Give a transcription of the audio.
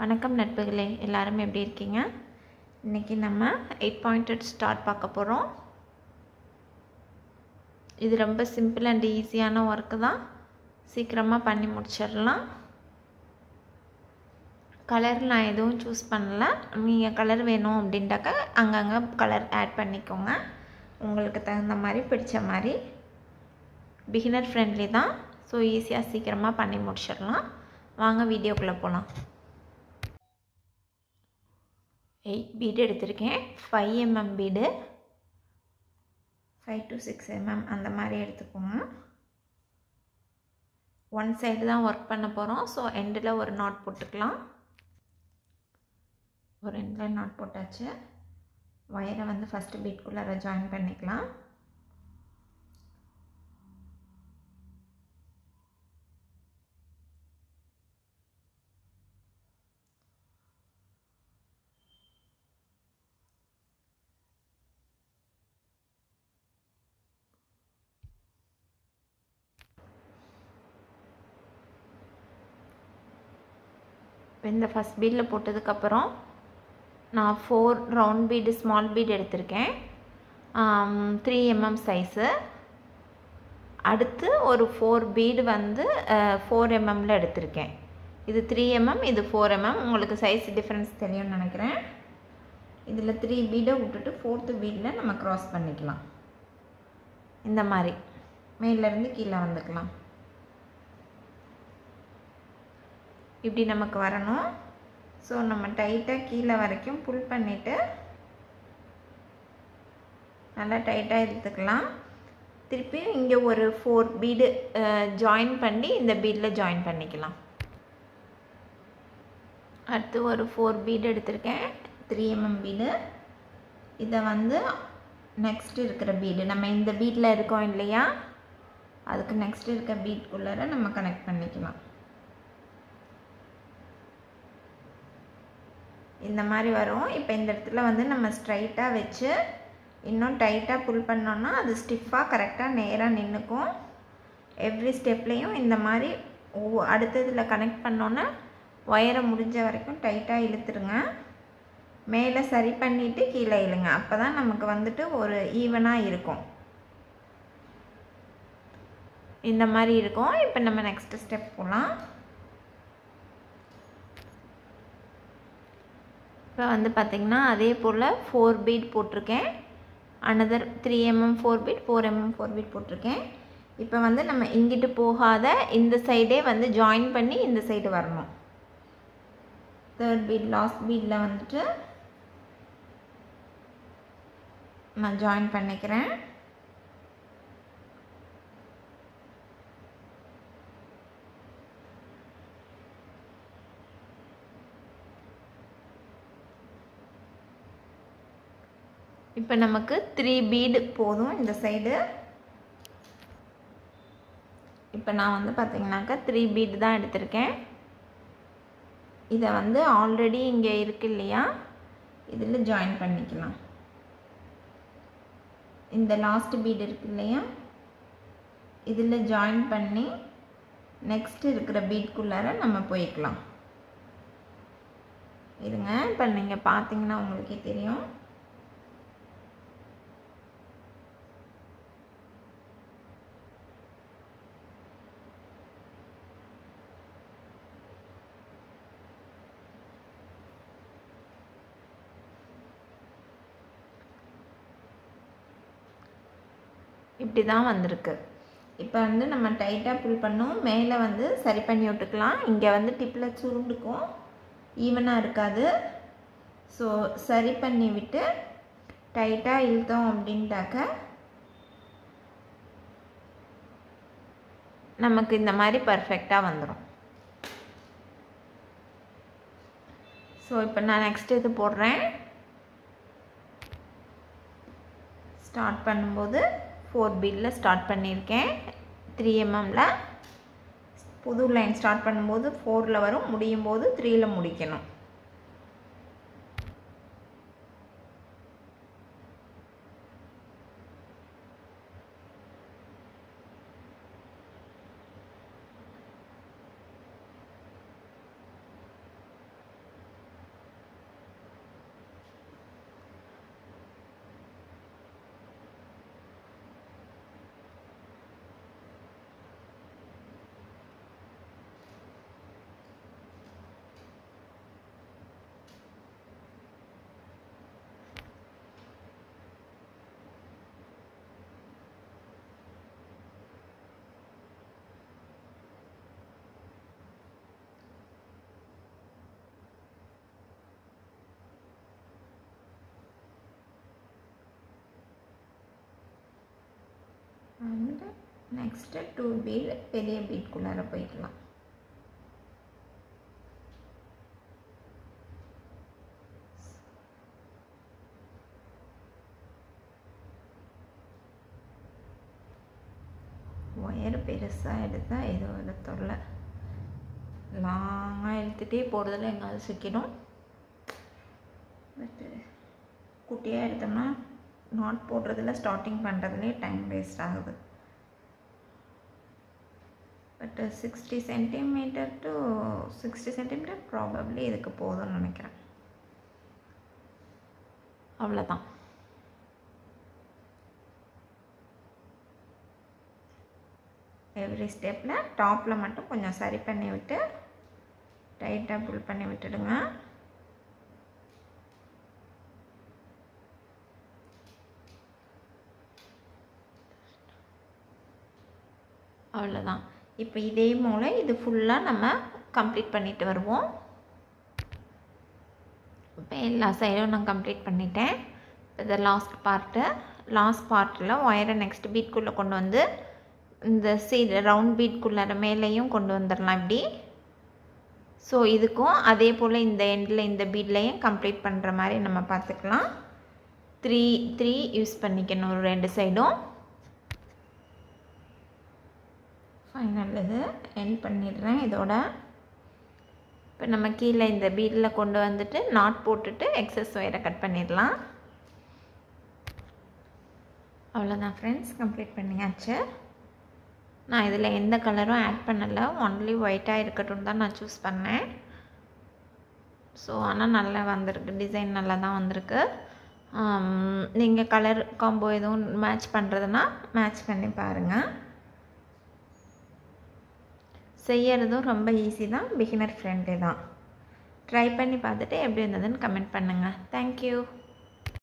வணக்கம் நட்புகளே, எல்லாரும் எப்படி இருக்கீங்க? இன்றைக்கி நம்ம 8 பாயிண்டட் ஸ்டார்ட் பார்க்க போகிறோம். இது ரொம்ப சிம்பிள் அண்ட் ஈஸியான ஒர்க்கு தான். சீக்கிரமாக பண்ணி முடிச்சிடலாம். கலர் நான் எதுவும் சூஸ் பண்ணல. நீங்கள் கலர் வேணும் அப்படின்ட்டாக்க அங்கங்கே கலர் ஆட் பண்ணிக்கோங்க. உங்களுக்கு தகுந்த மாதிரி பிடிச்ச மாதிரி. பிகினர் ஃப்ரெண்ட்லி தான். ஸோ ஈஸியாக சீக்கிரமாக பண்ணி முடிச்சிடலாம். வாங்க வீடியோக்குள்ளே போகலாம். 8 பீடு எடுத்திருக்கேன். 5 mm பீடு, 5 to 6 mm அந்த மாதிரி எடுத்துக்கோங்க. ஒன் சைடு தான் ஒர்க் பண்ண போகிறோம். ஸோ எண்டில் ஒரு நாட் போட்டுக்கலாம். ஒரு எண்டில் நாட் போட்டாச்சு. ஒயரை வந்து ஃபஸ்ட்டு பீட்குள்ளே ஜாயின் பண்ணிக்கலாம். இந்த ஃபஸ்ட் பீடில் போட்டதுக்கப்புறம் நான் 4 ரவுண்ட் பீடு ஸ்மால் பீடு எடுத்திருக்கேன். 3 mm சைஸு. அடுத்து ஒரு 4 பீடு வந்து 4 mmல எடுத்திருக்கேன். இது 3 mm, இது 4 mm. உங்களுக்கு சைஸ் டிஃப்ரென்ஸ் தெரியும்னு நினைக்கிறேன். இதில் 3 பீடை விட்டுட்டு 4th பீடில் நம்ம க்ராஸ் பண்ணிக்கலாம். இந்த மாதிரி மேலேருந்து கீழே வந்துக்கலாம். இப்படி நமக்கு வரணும். ஸோ நம்ம டைட்டாக கீழே வரைக்கும் புல் பண்ணிவிட்டு நல்லா டைட்டாக இழுத்துக்கலாம். திருப்பி இங்கே ஒரு 4 பீடு ஜாயின் பண்ணி இந்த பீடில் ஜாயின் பண்ணிக்கலாம். அடுத்து ஒரு 4 பீடு எடுத்திருக்கேன். 3 mm பீடு. இதை வந்து நெக்ஸ்ட் இருக்கிற பீடு, நம்ம இந்த பீடில் இருக்கோம் இல்லையா, அதுக்கு நெக்ஸ்ட் இருக்க பீட்குள்ளார நம்ம கனெக்ட் பண்ணிக்கலாம். இந்த மாதிரி வரும். இப்போ இந்த இடத்துல வந்து நம்ம ஸ்ட்ரைட்டாக வச்சு இன்னும் டைட்டாக புல் பண்ணோன்னா அது ஸ்டிஃபாக கரெக்டாக நேராக நின்றுக்கும். எவ்ரி ஸ்டெப்லேயும் இந்த மாதிரி அடுத்ததில் கனெக்ட் பண்ணோன்னா ஒயரை முடிஞ்ச வரைக்கும் டைட்டாக இழுத்துருங்க. மேலே சரி பண்ணிவிட்டு கீழே இழுங்க. அப்போ தான் நமக்கு வந்துட்டு ஒரு ஈவனாக இருக்கும். இந்த மாதிரி இருக்கும். இப்போ நம்ம நெக்ஸ்ட் ஸ்டெப் போகலாம். இப்போ வந்து பார்த்திங்கன்னா அதே போல் 4 பீட் போட்டிருக்கேன். Another 3 mm 4 bead, 4 mm 4 bead போட்டிருக்கேன். இப்போ வந்து நம்ம இங்கிட்டு போகாத இந்த சைடே வந்து ஜாயின் பண்ணி இந்த சைடு வரணும். 3rd பீட் லாஸ்ட் பீடில் வந்துட்டு நான் ஜாயின் பண்ணிக்கிறேன். இப்போ நமக்கு 3 பீடு போதும் இந்த சைடு. இப்போ நான் வந்து பார்த்திங்கனாக்கா 3 பீடு தான் எடுத்திருக்கேன். இதை வந்து ஆல்ரெடி இங்கே இருக்கு இல்லையா, இதில் ஜாயின் பண்ணிக்கலாம். இந்த லாஸ்ட் பீடு இருக்கு இல்லையா, இதில் ஜாயின் பண்ணி நெக்ஸ்ட் இருக்கிற பீட்குள்ளார நம்ம போய்க்கலாம். இருங்க, இப்போ நீங்கள் பார்த்தீங்கன்னா உங்களுக்கே தெரியும். இப்படி தான் வந்திருக்கு. இப்போ வந்து நம்ம டைட்டாக புல் பண்ணோம். மேலே வந்து சரி பண்ணி விட்டுக்கலாம். இங்கே வந்து டிப்பில் சுருண்டுக்கும், ஈவனாக இருக்காது. ஸோ சரி பண்ணி விட்டு டைட்டாக இழுத்தோம் அப்படின்ட்டாக்க நமக்கு இந்த மாதிரி பர்ஃபெக்டாக வந்துடும். ஸோ இப்போ நான் நெக்ஸ்ட் இது போடுறேன். ஸ்டார்ட் பண்ணும்போது 4 பீடில் ஸ்டார்ட் பண்ணியிருக்கேன். 3 mmல புது லைன் ஸ்டார்ட் பண்ணும்போது 4ல் வரும், முடியும் போது 3ல் முடிக்கணும். நெக்ஸ்ட்டு 2 பீட் பெரிய பீட்குள்ளார போய்க்கலாம். ஒயர் பெருசாக எடுத்தால் ஏதோ ஒரு தொல்லை, லாங்காக எடுத்துகிட்டே போகிறதுல எங்காவது சிக்கிடும். பட்டு குட்டியாக எடுத்தோம்னா நாட் போடுறதுல ஸ்டார்டிங் பண்ணுறதுலேயே டைம் வேஸ்ட் ஆகுது. But 60 centimetre to 60 centimetre probably இதுக்கு போதும்னு நினைக்கிறேன். அவ்வளோதான். எவ்ரி ஸ்டெப்பில் டாப்பில் மட்டும் கொஞ்சம் சரி பண்ணி விட்டு டைட்டாக புல் பண்ணி விட்டுடுங்க. அவ்வளோதான். இப்போ இதே போல் இது ஃபுல்லாக நம்ம கம்ப்ளீட் பண்ணிட்டு வருவோம். இப்போ எல்லா சைடும் நான் கம்ப்ளீட் பண்ணிட்டேன். இது லாஸ்ட் பார்ட்டில் ஒயரை நெக்ஸ்ட் பீட்குள்ளே கொண்டு வந்து இந்த சைடு ரவுண்ட் பீட்குள்ளார மேலேயும் கொண்டு வந்துடலாம் இப்படி. ஸோ இதுக்கும் அதே போல் இந்த எண்டில் இந்த பீட்லையும் கம்ப்ளீட் பண்ணுற மாதிரி நம்ம பார்த்துக்கலாம். 3 யூஸ் பண்ணிக்கணும் ஒரு 2 சைடும். ஃபைனல் இது எண்ட் பண்ணிடுறேன் இதோட. இப்போ நம்ம கீழே இந்த பீடில் கொண்டு வந்துட்டு நாட் போட்டுட்டு எக்ஸஸ் ஒயரை கட் பண்ணிடலாம். அவ்வளோதான் ஃப்ரெண்ட்ஸ், கம்ப்ளீட் பண்ணியாச்சு. நான் இதில் எந்த கலரும் ஆட் பண்ணலை, ஒன்லி ஒயிட்டாக இருக்கட்டும் தான் நான் சூஸ் பண்ணேன். ஸோ ஆனால் நல்லா வந்திருக்கு, டிசைன் நல்லா தான் வந்திருக்கு. நீங்கள் கலர் காம்போ எதுவும் மேட்ச் பண்ணுறதுனா மேட்ச் பண்ணி பாருங்கள். செய்யறதும் ரொம்ப ஈஸி தான், பிகினர் ஃப்ரெண்ட்லி தான். ட்ரை பண்ணி பார்த்துட்டு எப்படி இருந்ததுன்னு கமெண்ட் பண்ணுங்கள். தேங்க்யூ.